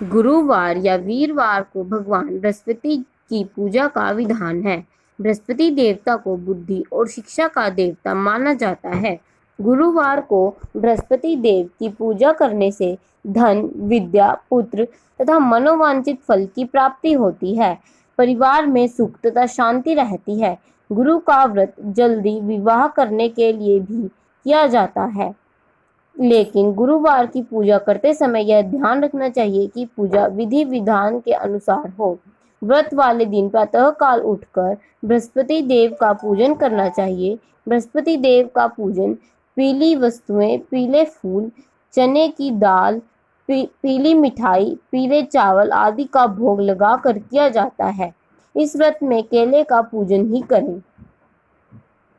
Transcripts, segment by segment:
गुरुवार या वीरवार को भगवान बृहस्पति की पूजा का विधान है। बृहस्पति देवता को बुद्धि और शिक्षा का देवता माना जाता है। गुरुवार को बृहस्पति देव की पूजा करने से धन, विद्या, पुत्र तथा मनोवांछित फल की प्राप्ति होती है। परिवार में सुख तथा शांति रहती है। गुरु का व्रत जल्दी विवाह करने के लिए भी किया जाता है, लेकिन गुरुवार की पूजा करते समय यह ध्यान रखना चाहिए कि पूजा विधि विधान के अनुसार हो। व्रत वाले दिन प्रातः काल उठकर बृहस्पति देव का पूजन करना चाहिए। बृहस्पति देव का पूजन पीली वस्तुएं, पीले फूल, चने की दाल, पीली मिठाई, पीले चावल आदि का भोग लगाकर किया जाता है। इस व्रत में केले का पूजन ही करें।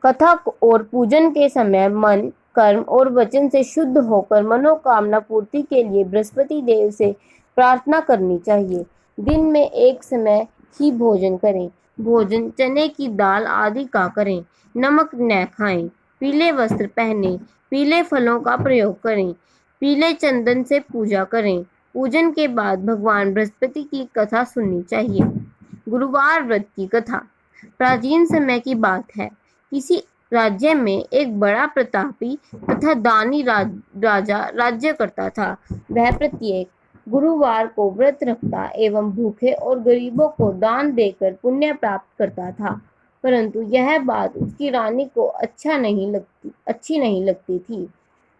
कथा और पूजन के समय मन, कर्म और वचन से शुद्ध होकर मनोकामना पूर्ति के लिए बृहस्पति देव से प्रार्थना करनी चाहिए। दिन में एक समय ही भोजन करें। भोजन चने की दाल आदि का करें। नमक न खाएं। पीले वस्त्र पहनें। पीले फलों का प्रयोग करें। पीले चंदन से पूजा करें। पूजन के बाद भगवान बृहस्पति की कथा सुननी चाहिए। गुरुवार व्रत की कथा प्राचीन समय की बात है। किसी राज्य में एक बड़ा प्रतापी तथा दानी राजा राज्य करता था। वह प्रत्येक गुरुवार को व्रत रखता एवं भूखे और गरीबों को दान देकर पुण्य प्राप्त करता था। परंतु यह बात उसकी रानी को अच्छी नहीं लगती थी।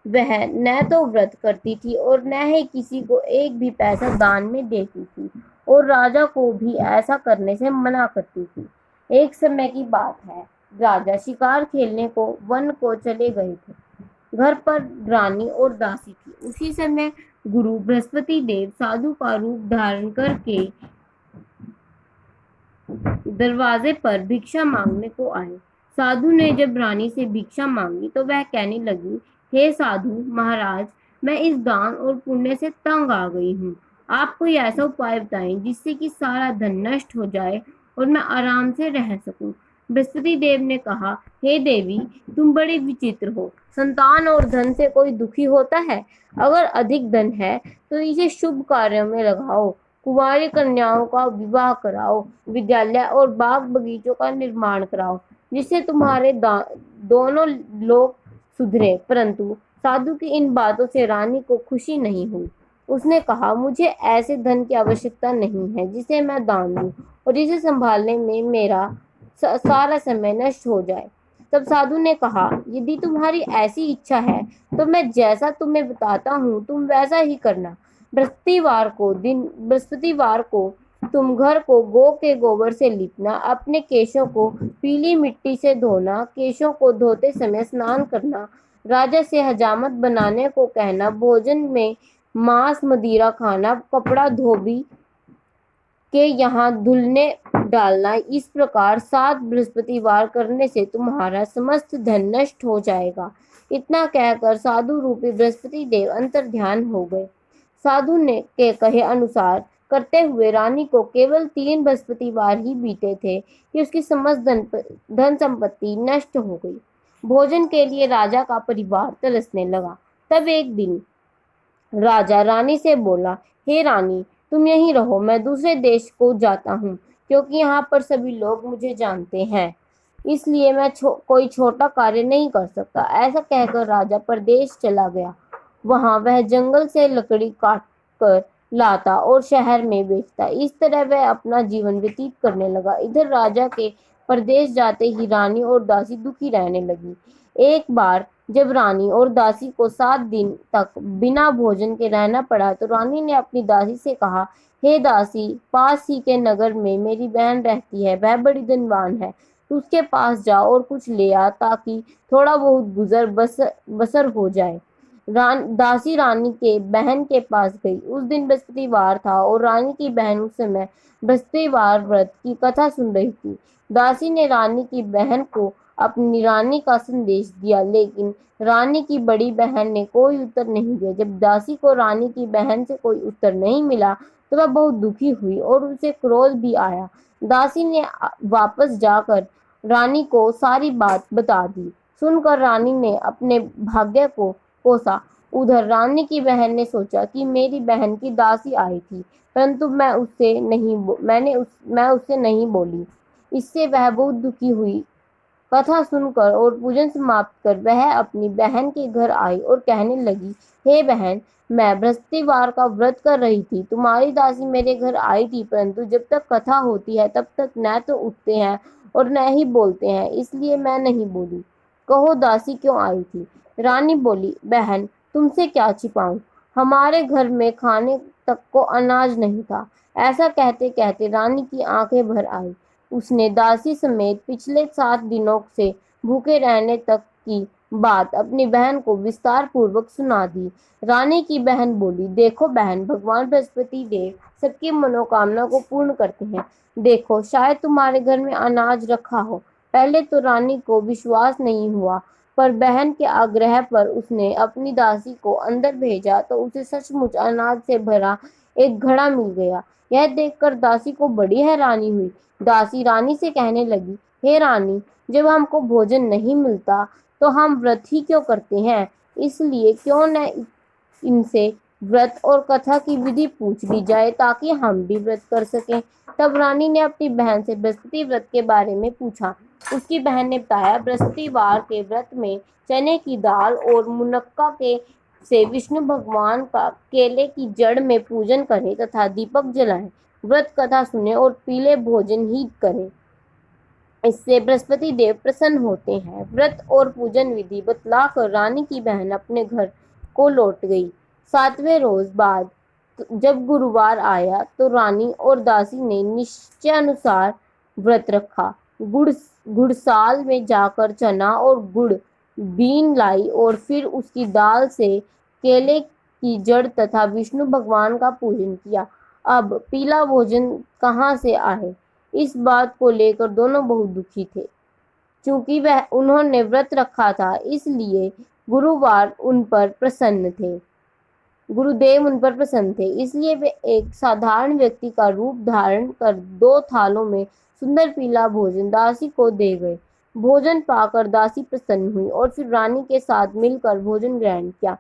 वह न तो व्रत करती थी और न ही किसी को एक भी पैसा दान में देती थी, और राजा को भी ऐसा करने से मना करती थी। एक समय की बात है, राजा शिकार खेलने को वन को चले गए थे। घर पर रानी और दासी थी। उसी समय गुरु बृहस्पति देव साधु का रूप धारण करके दरवाजे पर भिक्षा मांगने को आए। साधु ने जब रानी से भिक्षा मांगी तो वह कहने लगी, हे साधु महाराज, मैं इस दान और पुण्य से तंग आ गई हूँ। आप कोई ऐसा उपाय बताएं जिससे कि सारा धन नष्ट हो जाए और मैं आराम से रह सकूं। बृहस्पति देव ने कहा, हे देवी, तुम बड़े विचित्र हो। संतान और धन से कोई दुखी होता है? अगर अधिक धन है तो इसे शुभ कार्यों में लगाओ। कुंवारी कन्याओं का विवाह कराओ। विद्यालय और बाग बगीचों का निर्माण कराओ, जिससे तुम्हारे दोनों लोग सुधरे। परंतु साधु की इन बातों से रानी को खुशी नहीं हुई। उसने कहा, मुझे ऐसे धन की आवश्यकता नहीं है जिसे मैं दान दूं और जिसे संभालने में मेरा सारा समय नष्ट हो जाए। तब साधु ने कहा, यदि तुम्हारी ऐसी इच्छा है तो मैं जैसा तुम्हें बताता हूँ तुम वैसा ही करना। बृहस्पतिवार को तुम घर को गौ के गोबर से लीपना, अपने केशों को पीली मिट्टी से धोना, केशों को धोते समय स्नान करना, राजा से हजामत बनाने को कहना, भोजन में मांस मदिरा खाना, कपड़ा धोबी के यहाँ धुलने डालना। इस प्रकार 7 बृहस्पतिवार करने से तुम्हारा समस्त धन नष्ट हो जाएगा। इतना कहकर साधु रूपी बृहस्पति देव अंतर्ध्यान हो गए। साधु ने के कहे अनुसार करते हुए रानी को केवल 3 बृहस्पतिवार ही बीते थे कि उसकी समस्त धन संपत्ति नष्ट हो गई। भोजन के लिए राजा का परिवार तरसने लगा। तब एक दिन राजा रानी से बोला, हे रानी, तुम यहीं रहो, मैं दूसरे देश को जाता हूँ, क्योंकि यहाँ पर सभी लोग मुझे जानते हैं, इसलिए मैं कोई छोटा कार्य नहीं कर सकता। ऐसा कहकर राजा परदेश चला गया। वहां वह जंगल से लकड़ी काट कर लाता और शहर में बेचता। इस तरह वह अपना जीवन व्यतीत करने लगा। इधर राजा के परदेश जाते ही रानी और दासी दुखी रहने लगी। एक बार जब रानी और दासी को 7 दिन तक बिना भोजन के रहना पड़ा तो रानी ने अपनी दासी से कहा, हे दासी, पास ही के नगर में मेरी बहन रहती है, वह बड़ी धनवान है, तू उसके पास जा और कुछ ले आ ताकि थोड़ा बहुत गुजर बसर हो जाए। दासी रानी के बहन के पास गई। उस दिन बृहस्पतिवार था और रानी की बहन उस समय बृहस्पतिवार व्रत की कथा सुन रही थी। दासी ने रानी की बहन को अपनी रानी का संदेश दिया, लेकिन रानी की बड़ी बहन ने कोई उत्तर नहीं दिया। जब दासी को रानी की बहन से कोई उत्तर नहीं मिला तो वह बहुत दुखी हुई और उसे क्रोध भी आया। दासी ने वापस जाकर रानी को सारी बात बता दी। सुनकर रानी ने अपने भाग्य को कोसा उधर रानी की बहन ने सोचा कि मेरी बहन की दासी आई थी, परंतु मैं उससे नहीं बोली। इससे वह बहुत दुखी हुई। कथा सुनकर और पूजन समाप्त कर वह अपनी बहन के घर आई और कहने लगी, हे बहन, मैं बृहस्पतिवार का व्रत कर रही थी। तुम्हारी दासी मेरे घर आई थी, परंतु जब तक कथा होती है तब तक न तो उठते हैं और न ही बोलते हैं, इसलिए मैं नहीं बोली। कहो दासी क्यों आई थी? रानी बोली, बहन, तुमसे क्या छिपाऊं, हमारे घर में खाने तक को अनाज नहीं था। ऐसा कहते कहते रानी की आंखें भर आई। उसने दासी समेत पिछले 7 दिनों से भूखे रहने तक की बात अपनी बहन को विस्तार पूर्वक सुना दी। रानी की बहन बोली, देखो बहन, भगवान बृहस्पति देव सबकी मनोकामना को पूर्ण करते हैं। देखो, शायद तुम्हारे घर में अनाज रखा हो। पहले तो रानी को विश्वास नहीं हुआ, पर बहन के आग्रह पर उसने अपनी दासी को अंदर भेजा तो उसे सचमुच अनाज से भरा एक घड़ा मिल गया। यह देखकर दासी को बड़ी हैरानी हुई। दासी रानी से कहने लगी, हे रानी, जब हमको भोजन नहीं मिलता तो हम व्रत ही क्यों करते हैं? इसलिए क्यों न इनसे व्रत और कथा की विधि पूछ ली जाए, ताकि हम भी व्रत कर सकें। तब रानी ने अपनी बहन से बृहस्पति व्रत के बारे में पूछा। उसकी बहन ने बताया, बृहस्पतिवार के व्रत में चने की दाल और मुनक्का के से विष्णु भगवान का केले की जड़ में पूजन करें तथा दीपक जलाएं, व्रत कथा सुने और पीले भोजन ही करें। इससे बृहस्पति देव प्रसन्न होते हैं। व्रत और पूजन विधि बतलाकर रानी की बहन अपने घर को लौट गई। 7वें रोज बाद जब गुरुवार आया तो रानी और दासी ने निश्चयानुसार व्रत रखा। गुड़साल में जाकर चना और गुड़ बीन लाई और फिर उसकी दाल से केले की जड़ तथा विष्णु भगवान का पूजन किया। अब पीला भोजन कहाँ से आए, इस बात को लेकर दोनों बहुत दुखी थे। चूंकि वह उन्होंने व्रत रखा था, इसलिए गुरुवार उन पर प्रसन्न थे गुरुदेव उन पर प्रसन्न थे, इसलिए वे एक साधारण व्यक्ति का रूप धारण कर 2 थालों में सुंदर पीला भोजन दासी को दे गए। भोजन पाकर दासी प्रसन्न हुई और फिर रानी के साथ मिलकर भोजन ग्रहण किया।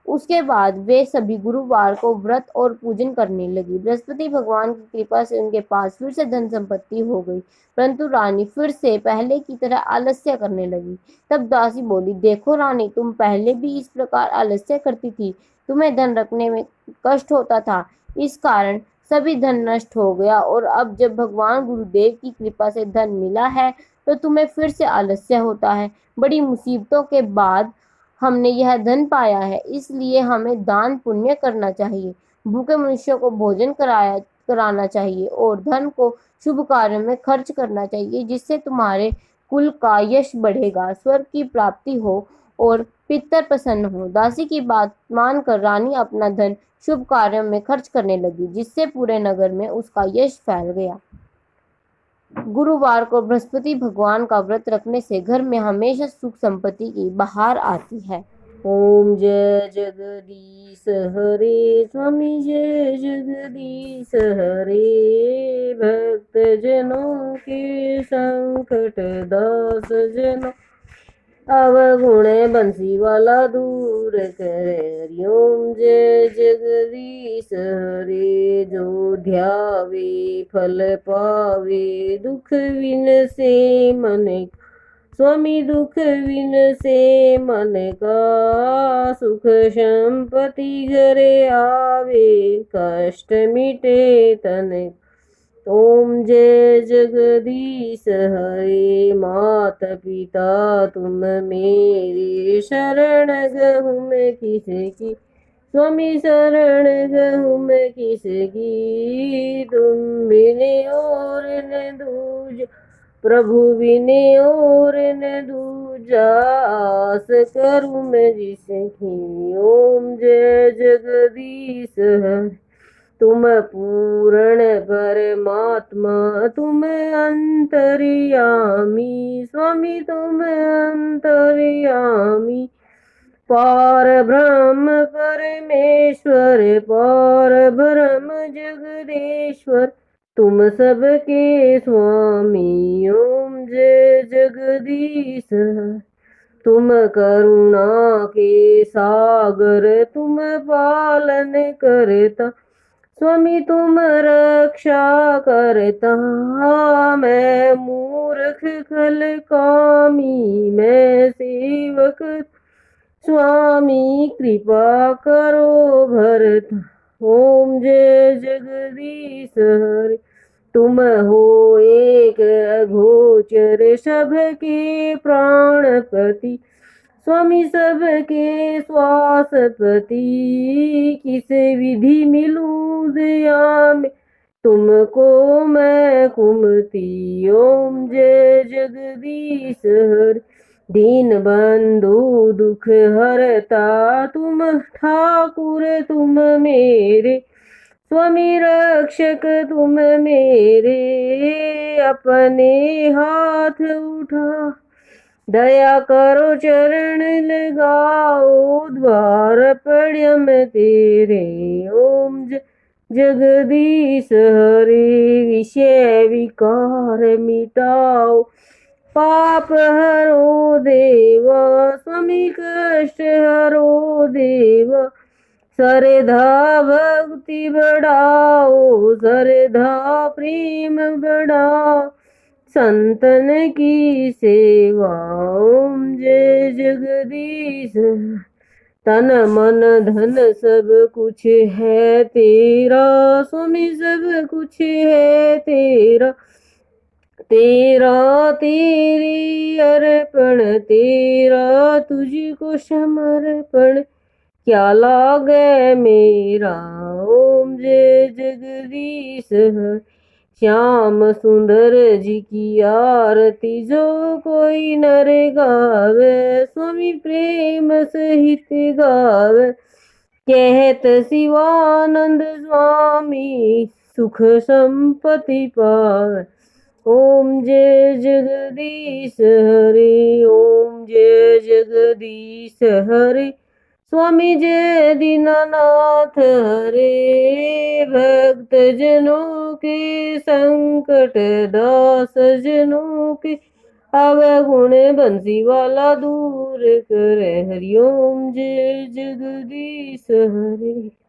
उसके बाद वे सभी गुरुवार को व्रत और पूजन करने लगी। बृहस्पति भगवान की कृपा से उनके पास फिर से धन संपत्ति हो गई, परंतु रानी फिर से पहले की तरह आलस्य करने लगी। तब दासी बोली, देखो रानी, तुम पहले भी इस प्रकार आलस्य करती थी। तुम्हें धन रखने में कष्ट होता था, इस कारण सभी धन नष्ट हो गया, और अब जब भगवान गुरुदेव की कृपा से धन मिला है तो तुम्हें फिर से आलस्य होता है। बड़ी मुसीबतों के बाद हमने यह धन पाया है, इसलिए हमें दान पुण्य करना चाहिए, भूखे मनुष्यों को भोजन कराना चाहिए और धन को शुभ कार्यों में खर्च करना चाहिए, जिससे तुम्हारे कुल का यश बढ़ेगा, स्वर्ग की प्राप्ति हो और पितर प्रसन्न हो। दासी की बात मानकर रानी अपना धन शुभ कार्यों में खर्च करने लगी, जिससे पूरे नगर में उसका यश फैल गया। गुरुवार को बृहस्पति भगवान का व्रत रखने से घर में हमेशा सुख संपत्ति की बहार आती है। ओम जय जगदीश हरे, स्वामी जय जगदीश हरे, भक्त जनों के संकट दास जनों अवगुण बंसी वाला दूर करे। हरि ओम जय जगदीश हरे, जो ध्यावे फल पावे, दुख विन से मन, स्वामी दुख विन से मन का, सुख संपत्ति घरे आवे, कष्ट मिटे तन। ओम जय जगदीश हरे, माता पिता तुम मेरी, शरण गहूँ मैं किसकी, स्वामी शरण गहूँ मैं किसकी, तुम बिने और न दूज, प्रभु बिने और न दूजा, आस करूँ मैं जिसकी। ओम जय जगदीश हरे, तुम पूर्ण परमात्मा, तुम अंतर्यामी, स्वामी तुम अंतर्यामी, पार ब्रह्म परमेश्वर, पार ब्रह्म जगदेश्वर, तुम सबके स्वामी। ओम जय जगदीश। तुम करुणा के सागर तुम पालन करता, स्वामी तुम रक्षा करता। मैं मूर्ख खल कामी मैं सेवक, स्वामी कृपा करो भरता। ओम जय जगदीश हरे, तुम हो एक अगोचर सबके प्राणपति, स्वामी सबके श्वासपति। किस विधि मिलूं दया में तुमको मैं कुमति। ओम जय जगदीश हरे, दीन बंधु दुख हरता तुम ठाकुर तुम मेरे, स्वामी रक्षक तुम मेरे। अपने हाथ उठा दया करो चरण लगाओ, द्वार पड़े मैं तेरे। ओम जगदीश हरे, विषय विकार मिटाओ, पाप हरो देवा, स्वामी कष्ट हरो देवा। श्रद्धा भक्ति बढ़ाओ, श्रद्धा प्रेम बढ़ाओ, संतन की सेवा। ओम जय जगदीश, तन मन धन सब कुछ है तेरा, स्वामी सब कुछ है तेरा। तेरा तेरी अर्पण, तेरा तुझको समर्पण, क्या लागे मेरा। ओम जय जगदीश हरे, श्याम सुंदर जी की आरती जो कोई नर गावे, स्वामी प्रेम सहित गावे। कहत शिवानंद स्वामी सुख संपत्ति पावे। ओम जय जगदीश हरे, ओम जय जगदीश हरे, स्वामी जय दीनानाथ हरे। भक्त जनों के संकट दास जनों के, अवगुण बंसी वाला दूर करे। हरि ओम जय जगदीश हरे।